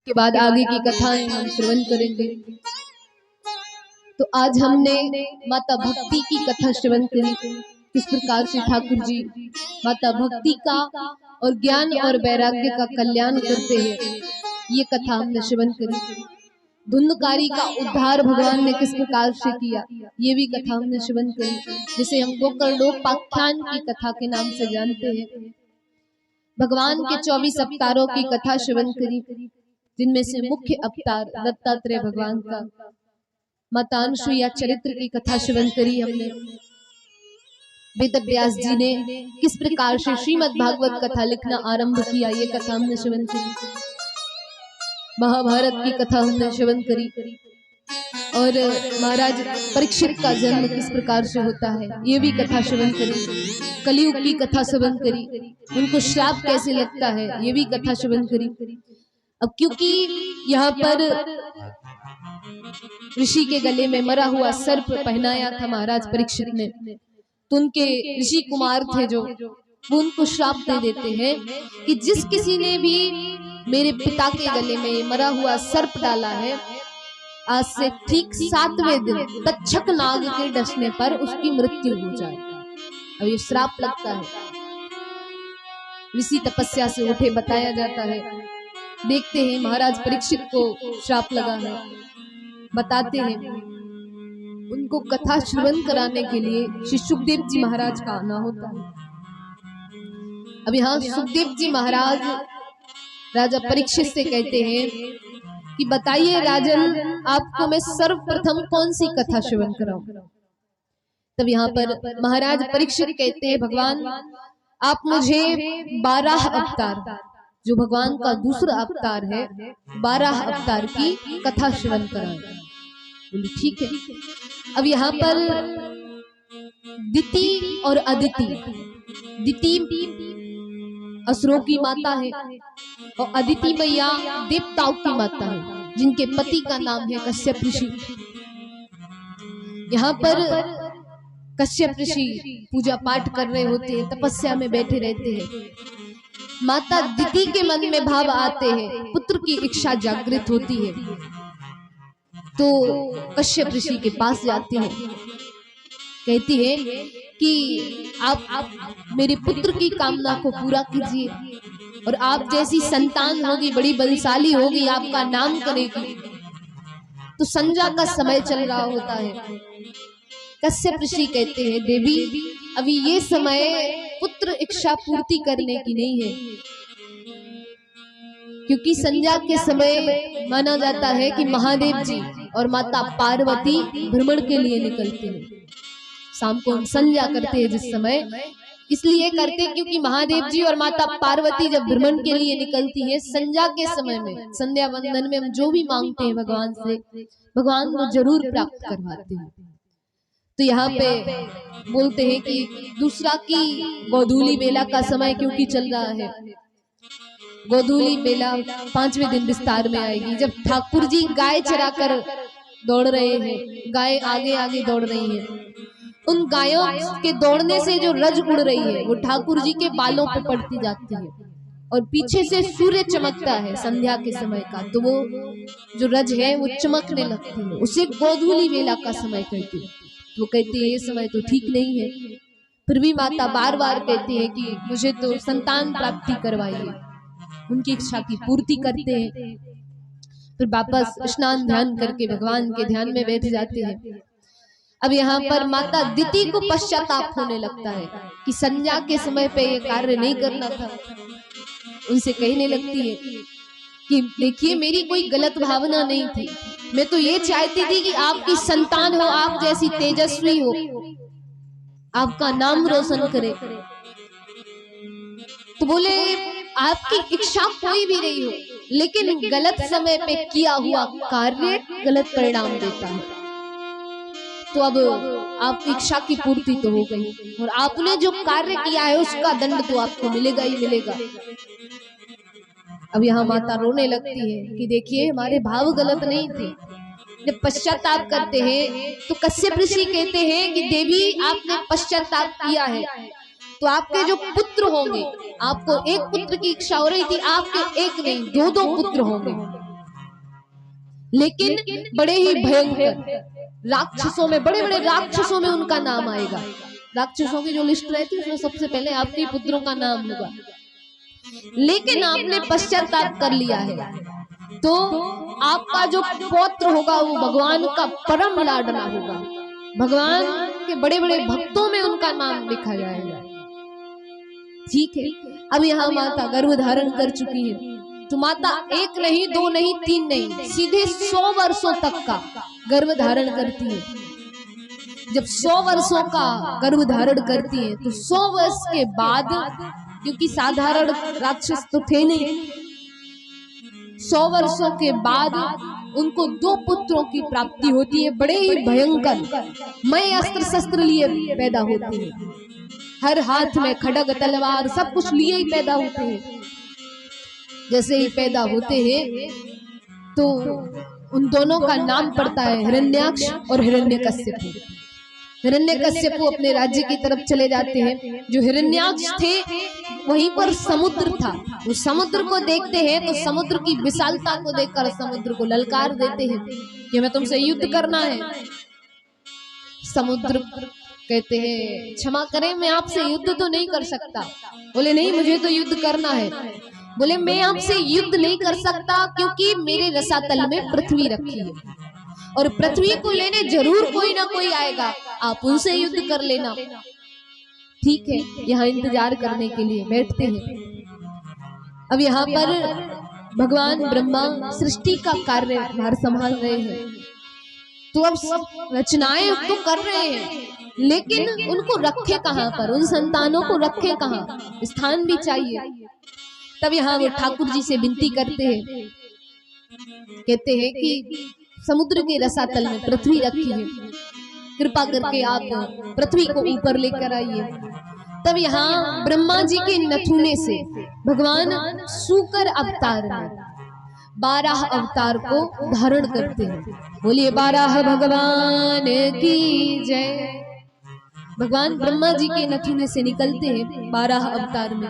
के बाद आगे की कथाएं हम श्रवण करेंगे। तो आज हमने माता भक्ति की कथा श्रवण करी, किस प्रकार से ठाकुर जी माता भक्ति का और ज्ञान और वैराग्य का कल्याण करते हैं, ये कथा हमने श्रवण करी। धुंधकारी का उद्धार भगवान ने किस प्रकार से किया, ये भी कथा हमने श्रवण करी, जिसे हम गोकर्णोपाख्यान की कथा के नाम से जानते हैं। भगवान के 24 अवतारों की कथा श्रवण करी, जिनमें से मुख्य अवतार दत्तात्रेय भगवान का। माता अनसुईया चरित्र की कथा श्रवण करी हमने। वेद व्यास जी ने किस प्रकार से श्रीमद् भागवत कथा लिखना आरंभ किया, ये कथा हमने श्रवण करी। महाभारत की कथा हमने श्रवण करी और महाराज परीक्षित का जन्म किस प्रकार से होता है, ये भी कथा श्रवण करी। कलियुग की कथा श्रवण करी, उनको श्राप कैसे लगता है, ये भी कथा श्रवण करी। अब क्योंकि यहाँ पर ऋषि के गले में मरा हुआ सर्प पहनाया था महाराज परीक्षित ने, तो उनके ऋषि कुमार थे जो वो उनको श्राप दे देते हैं कि जिस किसी ने भी मेरे पिता के गले में मरा हुआ सर्प डाला है, आज से ठीक 7वें दिन तक्षक नाग के डसने पर उसकी मृत्यु हो जाए। अब ये श्राप लगता है। ऋषि तपस्या से उठे, बताया जाता है, देखते हैं महाराज परीक्षित को श्राप लगा है, बताते हैं। उनको कथा श्रवण कराने के लिए श्री सुखदेव जी महाराज का आना होता है। अब यहाँ सुखदेव जी महाराज राजा परीक्षित से कहते हैं कि बताइए राजन, आपको मैं सर्वप्रथम कौन सी कथा श्रवण कराऊं। तब यहाँ पर महाराज परीक्षित कहते हैं, भगवान आप मुझे 12 अवतार, जो भगवान का दूसरा अवतार है, 12 अवतार की कथा श्रवण कराएं। बोली ठीक है। अब यहाँ पर दिति और अदिति, दिति असुरों की माता है और अदिति मैया देवताओं की माता है, जिनके पति का नाम है कश्यप ऋषि। यहाँ पर कश्यप ऋषि पूजा पाठ कर रहे होते हैं, तपस्या में बैठे रहते हैं। माता दिति के मन में भाव आते हैं, पुत्र की इच्छा जागृत होती है, तो कश्यप ऋषि के पास जाती है, कहती है कि आप मेरे पुत्र की कामना को पूरा कीजिए और आप जैसी संतान होगी, बड़ी बलशाली होगी, आपका नाम करेगी। तो संध्या का समय चल रहा होता है। कश्यप ऋषि कहते हैं, देवी अभी ये समय पुत्र इच्छा पूर्ति करने की नहीं है, क्योंकि संध्या के समय माना जाता है कि महादेव जी और माता पार्वती भ्रमण के लिए निकलते हैं। शाम को हम संध्या करते हैं जिस समय, इसलिए करते क्योंकि महादेव जी और माता पार्वती जब भ्रमण के लिए निकलती है, संध्या के समय में, संध्या वंदन में हम जो भी मांगते हैं भगवान से, भगवान को जरूर प्राप्त करवाते हैं। तो यहाँ पे बोलते हैं कि दूसरा की गोधूली बेला का समय क्योंकि चल रहा है, गोधूली बेला 5वें दिन विस्तार में आएगी, जब ठाकुर जी गाय चराकर दौड़ रहे हैं, गाय आगे आगे दौड़ रही है, उन गायों के दौड़ने से जो रज उड़ रही है वो ठाकुर जी के बालों पे पड़ती जाती है और पीछे से सूर्य चमकता है संध्या के समय का, तो वो जो रज है वो चमकने लगती है, उसे गोधूली बेला का समय कहते हैं। वो कहती है ये समय तो ठीक नहीं है, फिर भी माता बार बार कहती है कि मुझे तो संतान प्राप्ति करवाइए, उनकी इच्छा की पूर्ति करते हैं। फिर वापस स्नान ध्यान करके भगवान के ध्यान में बैठ जाते हैं। अब यहाँ पर माता दिति को पश्चाताप होने लगता है कि संध्या के समय पे ये कार्य नहीं करना था। उनसे कहने लगती है कि देखिए मेरी कोई गलत भावना नहीं थी, मैं तो ये चाहती थी कि आपकी संतान हो, आप जैसी तेजस्वी हो, आपका नाम रोशन करे। तो बोले आपकी इच्छा कोई भी नहीं हो, लेकिन गलत समय पे किया हुआ कार्य गलत परिणाम देता है। तो अब आपकी इच्छा की पूर्ति तो हो गई और आपने जो कार्य किया है उसका दंड तो आपको मिलेगा ही मिलेगा। अब यहाँ माता रोने लगती है कि देखिए हमारे भाव गलत नहीं थे। जब पश्चाताप करते हैं तो कश्यप ऋषि कहते हैं कि देवी आपने पश्चाताप किया है तो आपके जो पुत्र होंगे, आपको एक पुत्र की इच्छा हो रही थी, आपके एक नहीं 2-2 पुत्र होंगे। लेकिन बड़े ही भयंकर राक्षसों में, बड़े बड़े राक्षसों में उनका नाम आएगा। राक्षसों की जो लिस्ट रहती है उसमें सबसे पहले आपके पुत्रों का नाम होगा। लेकिन आपने पश्चाताप कर लिया है तो आपका जो पौत्र होगा वो भगवान का परम लाडला होगा। भगवान के बड़े बड़े भक्तों में उनका नाम लिखा जाएगा। ठीक है, अब यहाँ माता गर्भ धारण कर चुकी है तो माता एक नहीं, दो नहीं, तीन नहीं, सीधे 100 वर्षों तक का गर्भ धारण करती है। जब 100 वर्षों का गर्भ धारण करती है तो 100 वर्ष के बाद, क्योंकि साधारण राक्षस तो थे नहीं, 100 वर्षों के बाद उनको 2 पुत्रों की प्राप्ति होती है। बड़े ही भयंकर मय अस्त्र शस्त्र लिए पैदा होते हैं, हर हाथ में खड्ग तलवार सब कुछ लिए ही पैदा होते हैं। जैसे ही पैदा होते हैं तो उन दोनों का नाम पड़ता है हिरण्याक्ष और हिरण्यकश्यप। हिरण्यकश्यप अपने राज्य की तरफ चले जाते हैं। जो हिरण्याक्ष थे वहीं पर समुद्र था, वो समुद्र को देखते हैं तो समुद्र की विशालता को देखकर समुद्र को ललकार देते हैं कि हमें तुमसे युद्ध करना है। समुद्र कहते हैं क्षमा करें, मैं आपसे युद्ध तो नहीं कर सकता। बोले नहीं, मुझे तो युद्ध करना है। बोले मैं आपसे युद्ध नहीं कर सकता क्योंकि मेरे रसातल में पृथ्वी रखी है और पृथ्वी को लेने जरूर कोई ना कोई आएगा, आप उनसे युद्ध कर लेना। ठीक है, यहाँ इंतजार करने के लिए बैठते हैं। अब यहाँ पर भगवान ब्रह्मा सृष्टि का कार्यभार संभाल रहे हैं, तो अब रचनाएं तो कर रहे हैं लेकिन उनको रखे कहाँ पर, उन संतानों को रखे कहाँ, स्थान भी चाहिए। तब यहाँ वो ठाकुर जी से विनती करते हैं, कहते हैं कि समुद्र के रसातल में पृथ्वी रखी है, कृपा करके आप पृथ्वी को ऊपर लेकर आइए। तब यहाँ ब्रह्मा जी के नथुने से भगवान सूकर अवतार में 12 अवतार को धारण करते हैं। बोलिए 12 भगवान की जय। भगवान ब्रह्मा जी के नथुने से निकलते हैं 12 अवतार में।